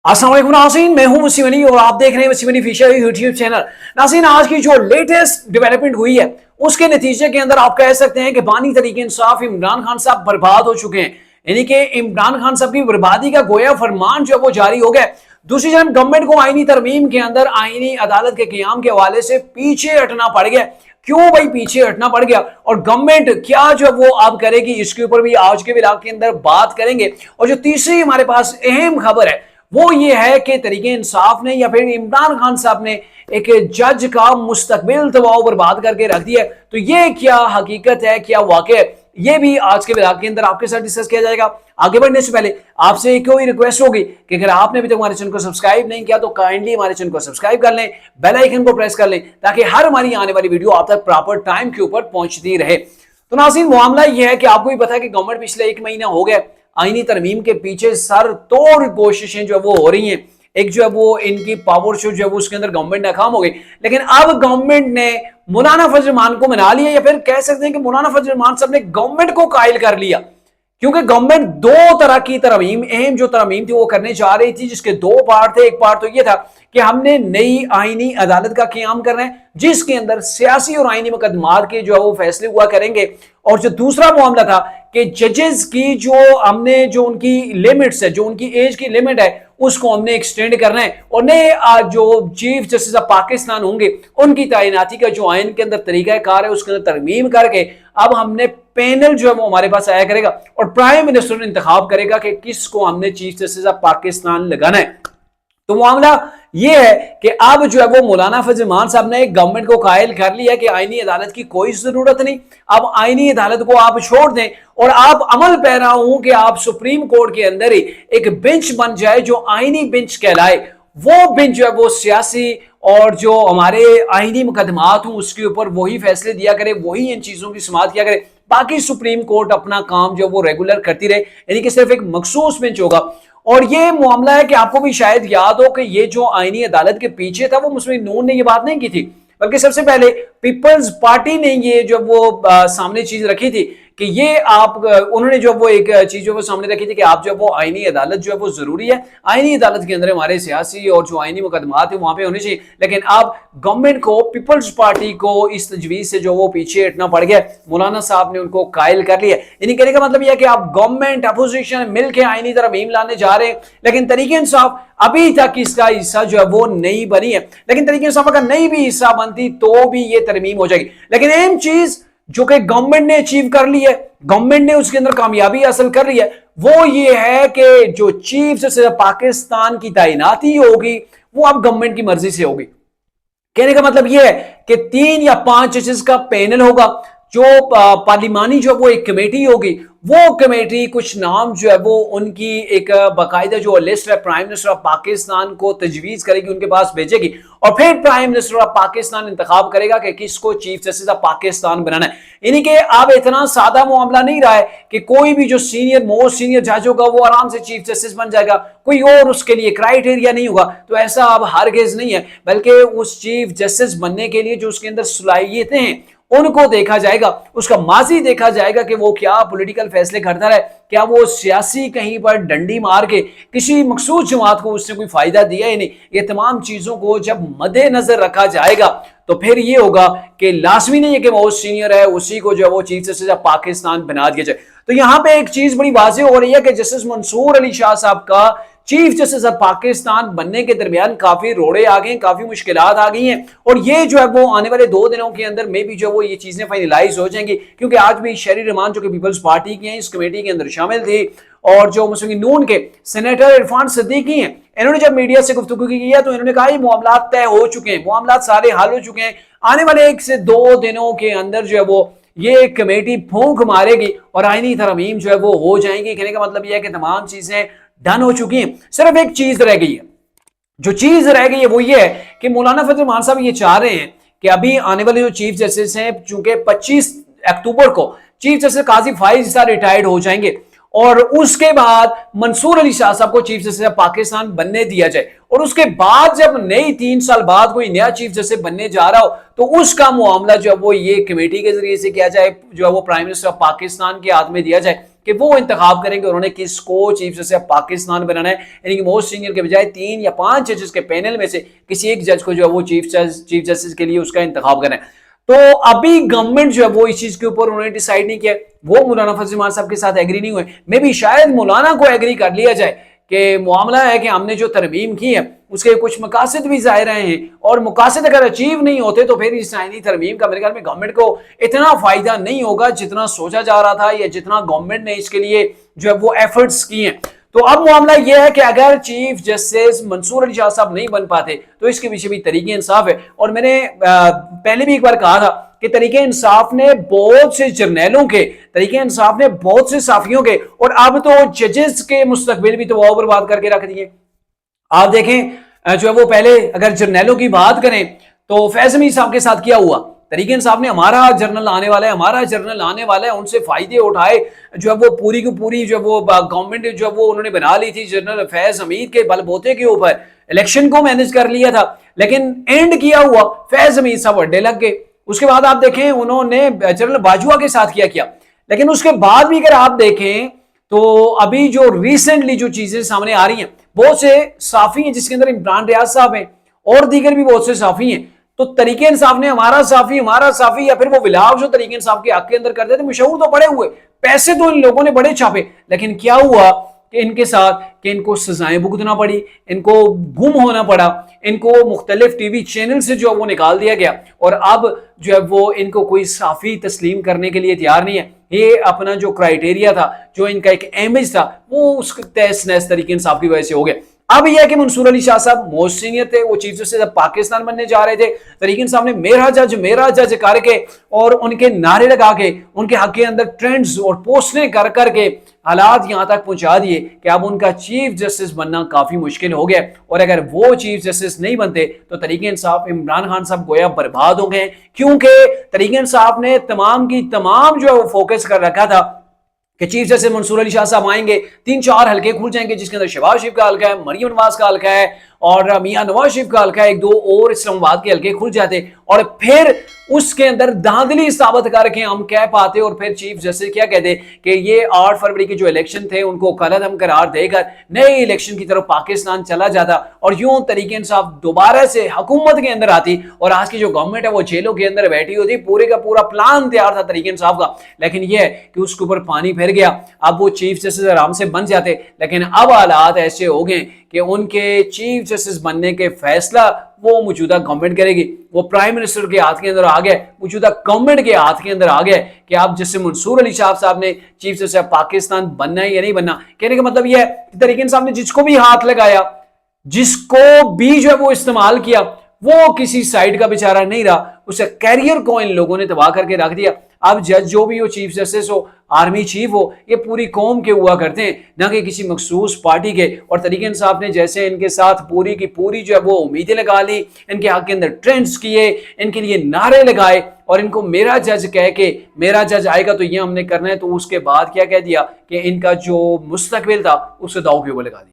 अस्सलाम वालेकुम नाज़रीन, मैं हूं वसीम अली और आप देख रहे हैं Wasim Ali official YouTube channel. नाज़रीन, आज की जो लेटेस्ट डेवलपमेंट हुई है उसके नतीजे के अंदर आप कह सकते हैं कि बानी तरीके इंसाफ इमरान खान साहब बर्बाद हो चुके हैं। यानी कि इमरान खान साहब की बर्बादी का गोया फरमान जो वो जारी हो गया। दूसरी जानब गवर्नमेंट को आईनी तरमीम के अंदर आईनी अदालत के क़याम के हवाले से पीछे हटना पड़ गया। क्यों भाई पीछे हटना पड़ गया और गवर्नमेंट क्या जो वो अब करेगी, इसके ऊपर भी आज के व्लॉग के अंदर बात करेंगे। और जो तीसरी हमारे पास अहम खबर है वो ये है कि तरीके इंसाफ ने या फिर इमरान खान साहब ने एक जज का मुस्तकबिल तबाह बर्बाद करके रख दिया। तो ये क्या हकीकत है, क्या वाकई है, ये भी आज के व्लॉग के अंदर आपके साथ डिस्कस किया जाएगा। आगे बढ़ने से पहले आपसे एक ही रिक्वेस्ट होगी कि अगर आपने अभी तक हमारे चैनल को सब्सक्राइब नहीं किया तो काइंडली हमारे चैनल को सब्सक्राइब कर लें, बेल आइकन को प्रेस कर लें ताकि हर हमारी आने वाली वीडियो आप तक प्रॉपर टाइम के ऊपर पहुंचती रहे। तो नाज़रीन, मामला यह है कि आपको भी पता है कि गवर्नमेंट पिछले 1 महीना हो गया आईनी तरमीम के पीछे सर तोड़ कोशिशें जो वो हो रही हैं। एक जो है वो इनकी पावर शो जो है वो उसके अंदर गवर्नमेंट नाकाम हो गई, लेकिन अब गवर्नमेंट ने मौलाना फजल रहमान को मना लिया, या फिर कह सकते हैं कि मौलाना फजल रहमान साहब ने गवर्नमेंट को कायल कर लिया। क्योंकि गवर्नमेंट दो तरह की तरमीम, अहम जो तरमीम थी वो करने जा रही थी, जिसके दो पार्ट थे। एक पार्ट तो ये था कि हमने नई आईनी अदालत का क़याम करना है जिसके अंदर सियासी और आईनी मुकदमात के जो है वो फैसले हुआ करेंगे। और जो दूसरा मामला था कि जजेस की जो हमने जो उनकी लिमिट्स है, जो उनकी एज की लिमिट है, उसको हमने एक्सटेंड करना है और नए जो चीफ जस्टिस ऑफ पाकिस्तान होंगे उनकी तैनाती का जो आइन के अंदर तरीकाकार है उसके अंदर तरमीम करके अब हमने पैनल जो है वो हमारे पास आया करेगा और प्राइम मिनिस्टर इंतखाब करेगा कि किसको हमने चीफ जस्टिस ऑफ पाकिस्तान लगाना है। तो मामला यह है कि अब जो है वो मौलाना फजल रहमान साहब ने गवर्नमेंट को कायल कर लिया कि आईनी अदालत की कोई जरूरत नहीं, अब आईनी अदालत को आप छोड़ दें और आप अमल पैरा हूं कि आप सुप्रीम कोर्ट के अंदर ही एक बेंच बन जाए जो आईनी बेंच कहलाए। वो बेंच जो है वो सियासी और जो हमारे आईनी मुकदमात हूं उसके ऊपर वही फैसले दिया करे, वही इन चीजों की समाअत किया करे, बाकी सुप्रीम कोर्ट अपना काम जो वो रेगुलर करती रहे, यानी कि सिर्फ एक मखसूस बेंच होगा। और ये मामला है कि आपको भी शायद याद हो कि ये जो आईनी अदालत के पीछे था वो मुस्लिम नून ने ये बात नहीं की थी, बल्कि सबसे पहले पीपल्स पार्टी ने ये जो वो सामने चीज रखी थी कि ये आप उन्होंने जो वो एक चीज जो वो सामने रखी थी कि आप जो वो आईनी अदालत जो है वो जरूरी है, आईनी अदालत के अंदर हमारे सियासी और जो आईनी मुकदमात है वहां पे होने चाहिए। लेकिन अब गवर्नमेंट को, पीपल्स पार्टी को इस तजवीज से जो वो पीछे हटना पड़ गया, मौलाना साहब ने उनको कायल कर लिया। यानी कहने का मतलब यह है कि आप गवर्नमेंट अपोजिशन मिलकर आईनी तरमीम लाने जा रहे हैं, लेकिन तरीके इंसाफ अभी तक इसका हिस्सा जो है वो नहीं बनी है। लेकिन तरीके इंसाफ अगर नहीं भी हिस्सा बनती तो भी ये तरमीम हो जाएगी। लेकिन अहम चीज जो कि गवर्नमेंट ने अचीव कर ली है, गवर्नमेंट ने उसके अंदर कामयाबी हासिल कर ली है, वो ये है कि जो चीफ जस्टिस पाकिस्तान की तैनाती होगी वो अब गवर्नमेंट की मर्जी से होगी। कहने का मतलब यह है कि 3 या 5 जजेस का पैनल होगा, जो पार्लिमानी जो वो एक कमेटी होगी, वो कमेटी कुछ नाम जो है वो उनकी एक बाकायदा जो लिस्ट है प्राइम मिनिस्टर ऑफ पाकिस्तान को तजवीज करेगी, उनके पास भेजेगी और फिर प्राइम मिनिस्टर ऑफ पाकिस्तान इंतखाब करेगा कि किसको चीफ जस्टिस ऑफ पाकिस्तान बनाना है। यानी कि अब इतना सादा मामला नहीं रहा है कि कोई भी जो सीनियर मोस्ट सीनियर जज होगा वो आराम से चीफ जस्टिस बन जाएगा, कोई और उसके लिए क्राइटेरिया नहीं होगा। तो ऐसा अब हरगिज़ नहीं है, बल्कि उस चीफ जस्टिस बनने के लिए जो उसके अंदर सलाहियतें हैं उनको देखा जाएगा, उसका माजी देखा जाएगा कि वो क्या पॉलिटिकल फैसले करता रहे, क्या वो सियासी कहीं पर डंडी मार के किसी मखसूस जमात को उसने कोई फायदा दिया ही नहीं। ये तमाम चीजों को जब मद्देनजर रखा जाएगा तो फिर ये होगा कि लाजमी नहीं है कि वो सीनियर है उसी को जो है वो चीफ जस्टिस ऑफ पाकिस्तान बना दिया जाए। तो यहां पे एक चीज बड़ी वाज़ेह हो रही है कि जस्टिस मंसूर अली शाह साहब का चीफ जस्टिस ऑफ पाकिस्तान बनने के दरमियान काफी रोड़े आ गए, काफी मुश्किलात आ गई हैं और ये जो है वो आने वाले 2 दिनों के अंदर में भी जो वो ये चीजें फाइनलाइज हो जाएंगी। क्योंकि आज भी शहरी रहमान जो कि पीपल्स पार्टी की हैं इस कमेटी के अंदर शामिल थे और जो मुस्लिम नून के सेनेटर इरफान सिद्दीकी हैं, इन्होंने जब मीडिया से गुफ्तगू की है तो इन्होंने कहा ये मामला तय हो चुके हैं, मामला सारे हल हो चुके हैं, आने वाले 1 से 2 दिनों के अंदर जो है वो ये कमेटी फूंक मारेगी और आईनी तरमीम जो है वो हो जाएंगी। कहने का मतलब यह है कि तमाम चीजें डन हो चुकी हैं, सिर्फ एक चीज रह गई है। जो चीज रह गई है वो ये है कि मौलाना फजल रहमान साहब ये चाह रहे हैं कि अभी आने वाले जो चीफ जस्टिस हैं, चूंकि 25 अक्टूबर को चीफ जस्टिस काजी फाइज ईसा रिटायर्ड हो जाएंगे और उसके बाद मंसूर अली शाह साहब को चीफ जस्टिस पाकिस्तान बनने दिया जाए और उसके बाद जब नई 3 साल बाद कोई नया चीफ जस्टिस बनने जा रहा हो तो उसका मामला जो है वो ये कमेटी के जरिए से किया जाए, जो है वो प्राइम मिनिस्टर ऑफ पाकिस्तान के हाथ में दिया जाए कि वो इंतखाब करेंगे उन्होंने किसको चीफ जस्टिस ऑफ पाकिस्तान बनाना है, यानी कि मोस्ट सीनियर के बजाय 3 या 5 जजेस के पैनल में से किसी एक जज को जो है वो चीफ जस्टिस के लिए उसका इंतखाब करना है। तो अभी गवर्नमेंट जो है वो इस चीज के ऊपर उन्होंने डिसाइड नहीं किया, वो मौलाना फजल मान साहब के साथ एग्री नहीं हुए। मे भी शायद मौलाना को एग्री कर लिया जाए कि मामला है कि हमने जो तरमीम की है उसके कुछ मकासद भी जाहिर हैं, और मकासद अगर अचीव नहीं होते तो फिर इस आईनी तरमीम का मेरे ख्याल में गवर्नमेंट को इतना फायदा नहीं होगा जितना सोचा जा रहा था या जितना गवर्नमेंट ने इसके लिए जो है वो एफर्ट्स किए हैं। तो अब मामला यह है कि अगर चीफ जस्टिस मंसूर अली शाह साहब नहीं बन पाते तो इसके पीछे भी तरीके इंसाफ है। और मैंने पहले भी एक बार कहा था कि तरीके इंसाफ ने बहुत से जर्नैलों के, तरीके इंसाफ ने बहुत से साफियों के, और अब तो जजेस के मुस्तकबिल भी तो वो बर्बाद करके रख दिए। आप देखें जो है वो पहले अगर जर्नैलों की बात करें तो फैज अमीर साहब के साथ क्या हुआ, तरीके इंसाफ ने हमारा जर्नल आने वाला है, हमारा जर्नल आने वाला है, उनसे फायदे उठाए, जो है वो पूरी की पूरी जो वो गवर्नमेंट जो वो उन्होंने बना ली थी जर्नल फैज अमीर के बलबोते के ऊपर, इलेक्शन को मैनेज कर लिया था, लेकिन एंड किया हुआ फैज अमीर साहब अड्डे लग गए। उसके बाद आप देखें उन्होंने जनरल बाजवा के साथ क्या किया, लेकिन उसके बाद भी अगर आप देखें तो अभी जो रिसेंटली जो चीजें सामने आ रही हैं, बहुत से साफी हैं जिसके अंदर इमरान रियाज साहब हैं और दीगर भी बहुत से साफी हैं। तो तरीके इंसाफ ने हमारा साफी या फिर वो विलाप जो तरीके इंसाफ के हक के अंदर करते थे, मशहूर तो बड़े हुए, पैसे तो इन लोगों ने बड़े छापे, लेकिन क्या हुआ कि इनके साथ कि इनको सजाएं भुगतना पड़ी, इनको गुम होना पड़ा, इनको मुख्तलिफ टीवी चैनल से जो वो निकाल दिया गया, और अब जो है वो इनको कोई साफी तस्लीम करने के लिए तैयार नहीं है। ये अपना जो क्राइटेरिया था, जो इनका एक इमेज था, वो उस तहस नहस तरीके इंसाफ की वजह से हो गया। अब यह है कि मंसूर अली शाह साहब मोस्ट सीनियर थे, वो चीफ जस्टिस पाकिस्तान बनने जा रहे थे, तरीके इंसाफ ने मेरा जज करके और उनके नारे लगा के उनके हक के अंदर ट्रेंड्स और पोस्टें कर करके हालात यहां तक पहुंचा दिए कि अब उनका चीफ जस्टिस बनना काफी मुश्किल हो गया। और अगर वो चीफ जस्टिस नहीं बनते तो तरीके इंसाफ इमरान खान साहब गोया बर्बाद हो गए, क्योंकि तरीके इंसाफ ने तमाम की तमाम जो है वो फोकस कर रखा था कि चीफ जस्टिस मंसूर अली शाह साहब आएंगे, 3-4 हल्के खुल जाएंगे जिसके अंदर शहबाज शरीफ का हल्का है, मरियम नवाज का हल्का है और मियां नवाज शरीफ का हल्का है, 1-2 और इस्लामाबाद के हल्के खुल जाते, और फिर उसके अंदर धांधली साबित करके हम कह पाते, और फिर चीफ जस्टिस क्या कहते कि ये 8 फरवरी के जो इलेक्शन थे उनको कलअदम करार देकर नए इलेक्शन की तरफ पाकिस्तान चला जाता, और यूं तरीके इंसाफ दोबारा से हुकूमत के अंदर आती, और आज की जो गवर्नमेंट है वो जेलों के अंदर बैठी होती। पूरे का पूरा प्लान तैयार था तरीके इंसाफ का, लेकिन यह कि उसके ऊपर पानी फिर गया। अब वो चीफ जस्टिस आराम से बन जाते, लेकिन अब हालात ऐसे हो गए कि उनके चीफ जस्टिस बनने के फैसला वो मौजूदा गवर्नमेंट करेगी, वो प्राइम मिनिस्टर के हाथ के अंदर आ गया, मौजूदा गवर्नमेंट के हाथ के अंदर आ गया कि आप जैसे मंसूर अली शाह साहब ने चीफ जस्टिस पाकिस्तान बनना है या नहीं बनना। कहने का मतलब यह है तरीके इंसाफ ने जिसको भी हाथ लगाया, जिसको भी जो है वो इस्तेमाल किया, वो किसी साइड का बेचारा नहीं रहा, उसे कैरियर को इन लोगों ने तबाह करके रख दिया। अब जज जो भी हो, चीफ जस्टिस हो, आर्मी चीफ हो, ये पूरी कौम के हुआ करते हैं, ना कि किसी मखसूस पार्टी के। और तरीके इंसाफ ने जैसे इनके साथ पूरी की पूरी जो है वो उम्मीदें लगा ली, इनके हक के अंदर ट्रेंड्स किए, इनके लिए नारे लगाए, और इनको मेरा जज कह के मेरा जज आएगा तो ये हमने करना है, तो उसके बाद क्या कह दिया कि इनका जो मुस्तकबिल था उसे दाव पे वो लगा दिया।